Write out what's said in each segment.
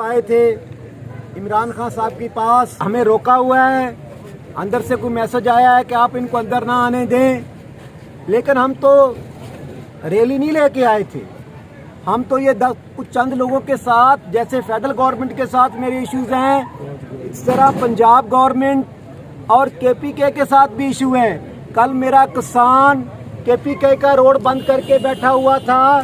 आए थे इमरान खान साहब के पास, हमें रोका हुआ है, अंदर से कोई मैसेज आया है कि आप इनको अंदर ना आने दें, लेकिन हम तो रैली नहीं लेके आए थे। हम तो ये कुछ चंद लोगों के साथ, जैसे फेडरल गवर्नमेंट के साथ मेरे इश्यूज हैं, इस तरह पंजाब गवर्नमेंट और केपीके के साथ भी इशू हैं। कल मेरा किसान केपीके का रोड बंद करके बैठा हुआ था,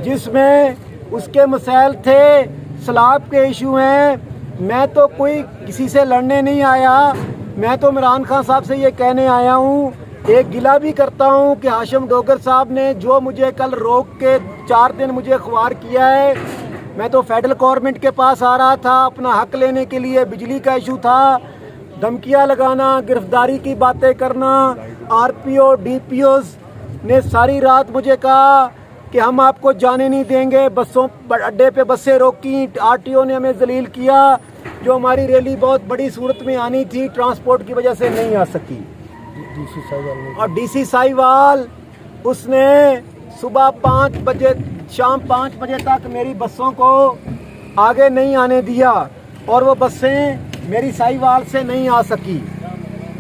जिसमें उसके मसाइल थे, सलाब के इशू हैं। मैं तो कोई किसी से लड़ने नहीं आया, मैं तो इमरान खान साहब से ये कहने आया हूँ, एक गिला भी करता हूँ कि हाशिम डोगर साहब ने जो मुझे कल रोक के 4 दिन मुझे ख्वार किया है। मैं तो फेडरल गवर्नमेंट के पास आ रहा था अपना हक लेने के लिए, बिजली का इशू था, धमकियाँ लगाना, गिरफ्तारी की बातें करना। आरपीओ डीपीओज ने सारी रात मुझे कहा कि हम आपको जाने नहीं देंगे, बसों अड्डे पे बसें रोकी, आरटीओ ने हमें जलील किया। जो हमारी रैली बहुत बड़ी सूरत में आनी थी, ट्रांसपोर्ट की वजह से नहीं आ सकी। और डीसी साहिवाल उसने सुबह 5 बजे शाम 5 बजे तक मेरी बसों को आगे नहीं आने दिया, और वो बसें मेरी साहिवाल से नहीं आ सकी।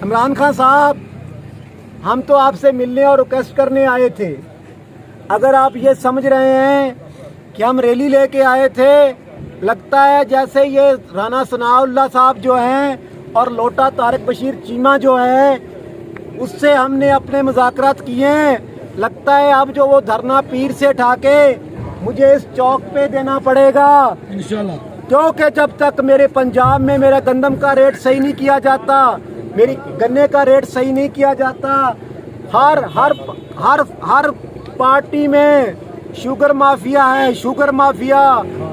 इमरान खान साहब, हम तो आपसे मिलने और रिक्वेस्ट करने आए थे। अगर आप ये समझ रहे हैं कि हम रैली लेके आए थे, लगता है जैसे ये राना सनाउल्लाह साहब जो हैं और लोटा तारिक बशीर चीमा जो है, उससे हमने अपने मुज़ाकरात किए हैं। लगता है अब जो वो धरना पीर से उठा के मुझे इस चौक पे देना पड़ेगा इंशाल्लाह, क्योंकि जब तक मेरे पंजाब में मेरा गंदम का रेट सही नहीं किया जाता, मेरी गन्ने का रेट सही नहीं किया जाता, हर पार्टी में शुगर माफिया है, शुगर माफिया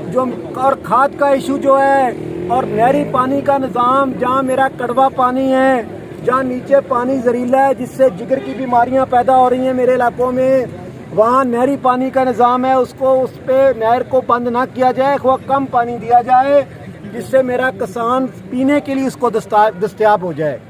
जो, और खाद का इशू जो है, और नहरी पानी का निज़ाम, जहाँ मेरा कड़वा पानी है, जहाँ नीचे पानी जहरीला है जिससे जिगर की बीमारियाँ पैदा हो रही हैं मेरे इलाकों में, वहाँ नहरी पानी का निज़ाम है, उसको उस पर नहर को बंद ना किया जाए, वह कम पानी दिया जाए जिससे मेरा किसान पीने के लिए उसको दस्तयाब हो जाए।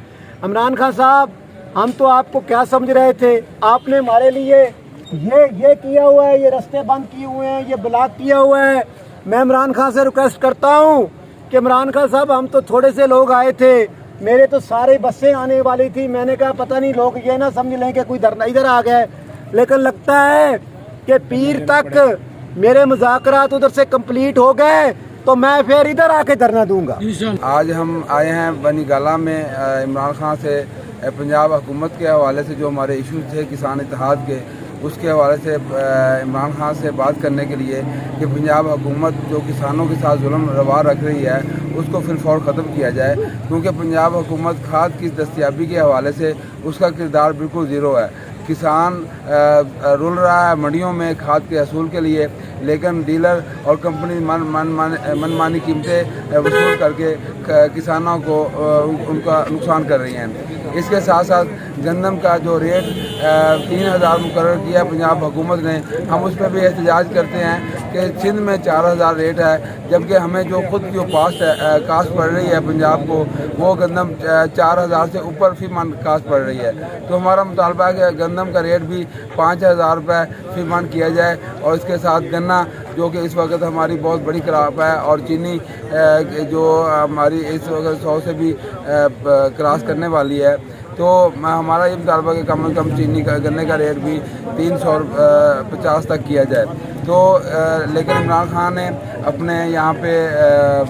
इमरान खान साहब, हम तो आपको क्या समझ रहे थे, आपने हमारे लिए ये किया हुआ है, ये रास्ते बंद किए हुए हैं, ये ब्लॉक किया हुआ है। मैं इमरान खान से रिक्वेस्ट करता हूँ कि इमरान खान साहब, हम तो थोड़े से लोग आए थे, मेरे तो सारे बसें आने वाली थी, मैंने कहा पता नहीं लोग ये ना समझ लें कि कोई धरना इधर आ गया, लेकिन लगता है कि पीर तक मेरे मुज़ाकरात उधर से कंप्लीट हो गए तो मैं फिर इधर आके धरना दूंगा। आज हम आए हैं बनी गाला में इमरान खान से पंजाब हुकूमत के हवाले से जो हमारे इशू थे किसान इत्तेहाद के, उसके हवाले से इमरान खान से बात करने के लिए कि पंजाब हुकूमत जो किसानों के साथ जुल्म रवा रख रही है उसको फिलफौर ख़त्म किया जाए, क्योंकि पंजाब हुकूमत खाद की दस्तयाबी के हवाले से उसका किरदार बिल्कुल ज़ीरो है। किसान रुल रहा है मंडियों में खाद के हसूल के लिए, लेकिन डीलर और कंपनी मनमानी कीमतें वसूल करके किसानों को उनका नुकसान कर रही हैं। इसके साथ साथ गंदम का जो रेट 3000 मुकर्रर किया पंजाब हुकूमत ने, हम उस पर भी एहतजाज करते हैं कि सिंध में 4000 रेट है, जबकि हमें जो खुद की कास्ट पड़ रही है पंजाब को, वो गंदम 4000 से ऊपर फी मन कास्ट पड़ रही है। तो हमारा मुतालबा है कि गंदम का रेट भी 5000 रुपये फी मन किया जाए, और इसके साथ गन्ना जो कि इस वक्त हमारी बहुत बड़ी क्रॉप है, और चीनी जो हमारी इस वक्त 100 से भी क्रॉस करने वाली है, तो हमारा ये मुतालबा कि कम से कम चीनी का गन्ने का रेट भी 350 तक किया जाए। तो लेकिन इमरान खान ने अपने यहाँ पे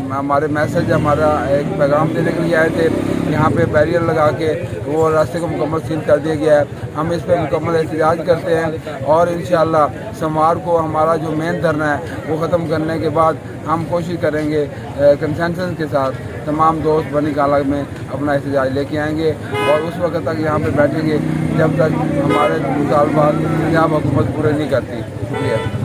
हमारे मैसेज, हमारा एक पैगाम देने के लिए आए थे, यहाँ पे बैरियर लगा के वो रास्ते को मुकम्मल सील कर दिया गया है। हम इस पर मुकम्मल एहतजाज करते हैं, और इंशाअल्लाह सोमवार को हमारा जो मेन धरना है वो ख़त्म करने के बाद हम कोशिश करेंगे कंसेंसस के साथ तमाम दोस्त बनी गाला में अपना एहतजाज लेके आएंगे, और उस वक्त तक यहाँ पे बैठेंगे जब तक हमारे मुतालबात पंजाब हुकूमत पूरे नहीं करती। शुक्रिया।